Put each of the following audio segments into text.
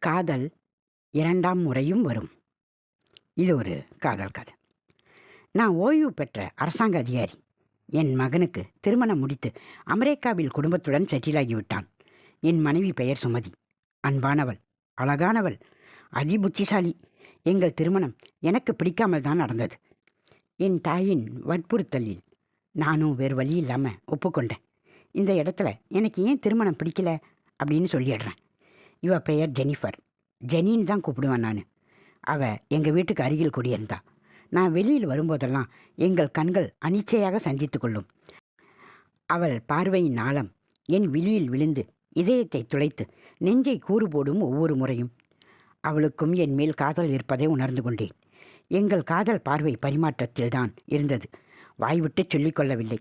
காதல் 2ஆம் முறையும் வரும். இது ஒரு காதல் கதை. நான் ஓய்வு பெற்ற அரசாங்க அதிகாரி. என் மகனுக்கு திருமணம் முடித்து அமெரிக்காவில் குடும்பத்துடன் செட்டிலாகிவிட்டான். என் மனைவி பெயர் சுமதி. அன்பானவள், அழகானவள், அதிபுத்திசாலி. எங்கள் திருமணம் எனக்கு பிடிக்காமல் தான் நடந்தது. என் தாயின் வற்புறுத்தலில் நானும் வேறு வழி இல்லாமல் ஒப்புக்கொண்டேன். இந்த இடத்துல எனக்கு ஏன் திருமணம் பிடிக்கல அப்படின்னு சொல்லிடுறேன். இவ பெயர் ஜெனிஃபர். ஜெனின்னு தான் கூப்பிடுவேன் நான். அவள் எங்கள் வீட்டுக்கு அருகில் குடியிருந்தா. நான் வெளியில் வரும்போதெல்லாம் எங்கள் கண்கள் அனிச்சையாக சந்தித்து கொள்ளும். அவள் பார்வையின் ஆழம் என் விழியில் விழுந்து இதயத்தை துளைத்து நெஞ்சை கூறு போடும் ஒவ்வொரு முறையும். அவளுக்கும் என் மேல் காதல் இருப்பதை உணர்ந்து கொண்டேன். எங்கள் காதல் பார்வை பரிமாற்றத்தில்தான் இருந்தது. வாய்விட்டு சொல்லிக்கொள்ளவில்லை.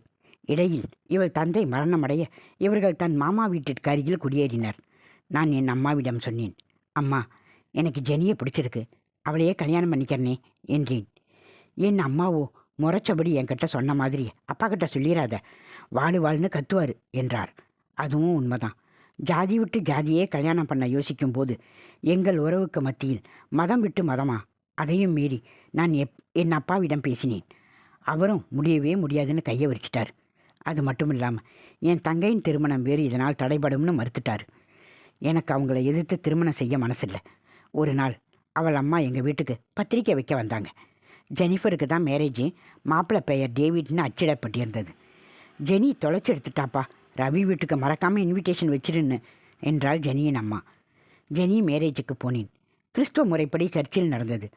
இடையில் இவள் தந்தை மரணமடைய இவர்கள் தன் மாமா வீட்டிற்கு அருகில் குடியேறினர். நான் என் அம்மாவிடம் சொன்னேன், அம்மா, எனக்கு ஜெனியை பிடிச்சிருக்கு, அவளையே கல்யாணம் பண்ணிக்கிறனே என்றேன். என் அம்மாவோ முறைச்சபடி என்கிட்ட சொன்ன மாதிரி அப்பா கிட்ட சொல்லிடாத, வாழ்னு கத்துவார் என்றார். அதுவும் உண்மைதான். ஜாதி விட்டு ஜாதியே கல்யாணம் பண்ண யோசிக்கும் போது எங்கள் உறவுக்கு மத்தியில் மதம் விட்டு மதமா, அதையும் மீறி நான் என் அப்பாவிடம் பேசினேன். அவரும் முடியவே முடியாதுன்னு கையை விரிச்சிட்டார். அது மட்டும் இல்லாமல் என் தங்கையின் திருமணம் வேறு இதனால் தடைபடும்னு மறுத்துட்டார். எனக்கு அவங்கள எதிர்த்து திருமணம் செய்ய மனசில்லை. ஒரு நாள் அவள் அம்மா எங்கள் வீட்டுக்கு பத்திரிக்கை வைக்க வந்தாங்க. ஜெனிஃபருக்கு தான் மேரேஜ், மாப்பிள்ளை பெயர் டேவிட்னு அச்சிடப்பட்டிருந்தது. ஜெனி தொலைச்சி எடுத்துட்டாப்பா, ரவி வீட்டுக்கு மறக்காமல் இன்விடேஷன் வச்சிருன்னு என்றாள் ஜெனியின் அம்மா. ஜெனி மேரேஜுக்கு போனேன். கிறிஸ்துவ முறைப்படி சர்ச்சில் நடந்தது.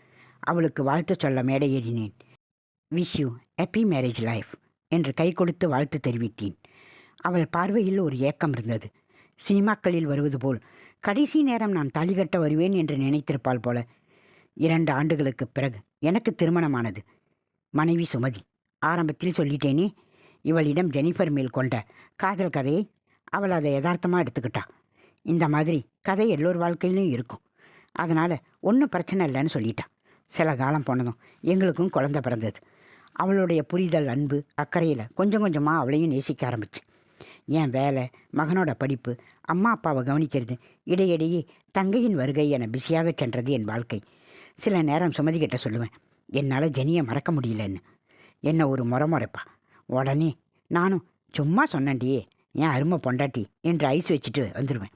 அவளுக்கு வாழ்த்து சொல்ல மேடை ஏறினேன். Wish you happy marriage life என்று கை கொடுத்து வாழ்த்து தெரிவித்தேன். அவள் பார்வையில் ஒரு ஏக்கம் இருந்தது. சினிமாக்களில் வருவது போல் கடைசி நேரம் நான் தாலி கட்ட வருவேன் என்று நினைத்திருப்பாள் போல. 2 ஆண்டுகளுக்கு பிறகு எனக்கு திருமணமானது. மனைவி சுமதி. ஆரம்பத்தில் சொல்லிட்டேனே, இவளிடம் ஜெனிஃபர் மேல் கொண்ட காதல் கதையை அவள் அதை யதார்த்தமாக எடுத்துக்கிட்டா. இந்த மாதிரி கதை எல்லோர் வாழ்க்கையிலும் இருக்கும், அதனால் ஒன்றும் பிரச்சனை இல்லைன்னு சொல்லிட்டா. சில காலம் போனதும் எங்களுக்கும் குழந்தை பிறந்தது. அவளுடைய புரிதல், அன்பு, அக்கறையில் கொஞ்சம் கொஞ்சமாக அவளையும் நேசிக்க ஆரம்பிச்சு. என் வேலை, மகனோட படிப்பு, அம்மா அப்பாவை கவனிக்கிறது, இடையிடையே தங்கையின் வருகை என பிஸியாக சென்றது என் வாழ்க்கை. சில நேரம் சுமதி கிட்ட சொல்லுவேன், என்னால் ஜெனியை மறக்க முடியலன்னு. என்ன ஒரு முறைப்பா. உடனே நானும் சும்மா சொன்னண்டியே, என் அருமை பொண்டாட்டி என்று ஐஸ் வச்சுட்டு வந்துடுவேன்.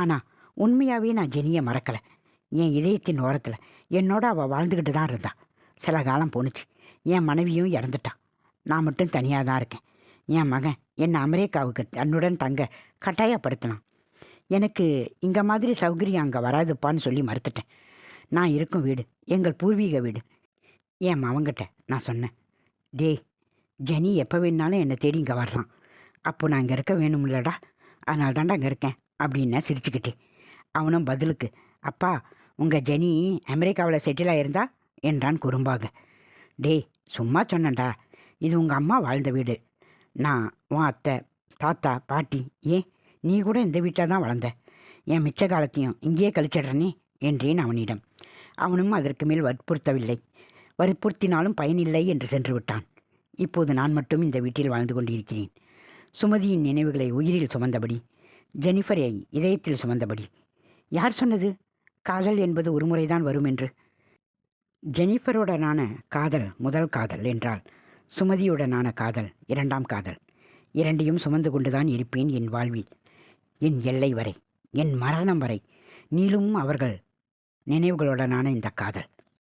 ஆனால் உண்மையாகவே நான் ஜெனியை மறக்கலை. என் இதயத்தின் ஓரத்தில் என்னோட அவள் வாழ்ந்துக்கிட்டு தான் இருந்தா. சில காலம் போணுச்சு. என் மனைவியும் இறந்துட்டா. நான் மட்டும் தனியாக தான் இருக்கேன். என் மகன் என்னை அமெரிக்காவுக்கு தன்னுடன் தங்க கட்டாயப்படுத்தினான். எனக்கு இங்கே மாதிரி சௌகரியம் அங்கே வராதுப்பான்னு சொல்லி மறுத்துட்டேன். நான் இருக்கும் வீடு எங்கள் பூர்வீக வீடு. என் மவங்கிட்ட நான் சொன்னேன், டேய், ஜெனி எப்போ வேணுனாலும் என்னை தேடி இங்கே வரலாம். அப்போ நான் இங்கே இருக்க வேணும்லடா, அதனால தாண்டா அங்கே இருக்கேன் அப்படின்னா சிரிச்சுக்கிட்டே. அவனும் பதிலுக்கு, அப்பா, உங்கள் ஜெனி அமெரிக்காவில் செட்டில் ஆகிருந்தா என்றான் குறும்பாக. டேய், சும்மா சொன்னேன்டா, இது உங்கள் அம்மா வாழ்ந்த வீடு. நான் உன் அத்தை, தாத்தா, பாட்டி, ஏன் நீ கூட இந்த வீட்டில் தான் வளர்ந்த. என் மிச்ச காலத்தையும் இங்கேயே கழிச்சிடுறனே என்றேன் அவனிடம். அவனும் அதற்கு மேல் வற்புறுத்தவில்லை. வற்புறுத்தினாலும் பயனில்லை என்று சென்று விட்டான். இப்போது நான் மட்டும் இந்த வீட்டில் வாழ்ந்து கொண்டிருக்கிறேன். சுமதியின் நினைவுகளை உயிரில் சுமந்தபடி, ஜெனிஃபரை இதயத்தில் சுமந்தபடி. யார் சொன்னது காதல் என்பது ஒரு முறைதான் வரும் என்று? ஜெனிஃபருடனான காதல் முதல் காதல் என்றால், சுமதியுடனான காதல் 2ஆம் காதல். இரண்டையும் சுமந்து கொண்டுதான் இருப்பேன் என் வாழ்வில். என் எல்லை வரை, என் மரணம் வரை நீளும் அவர்கள் நினைவுகளுடனான இந்த காதல்.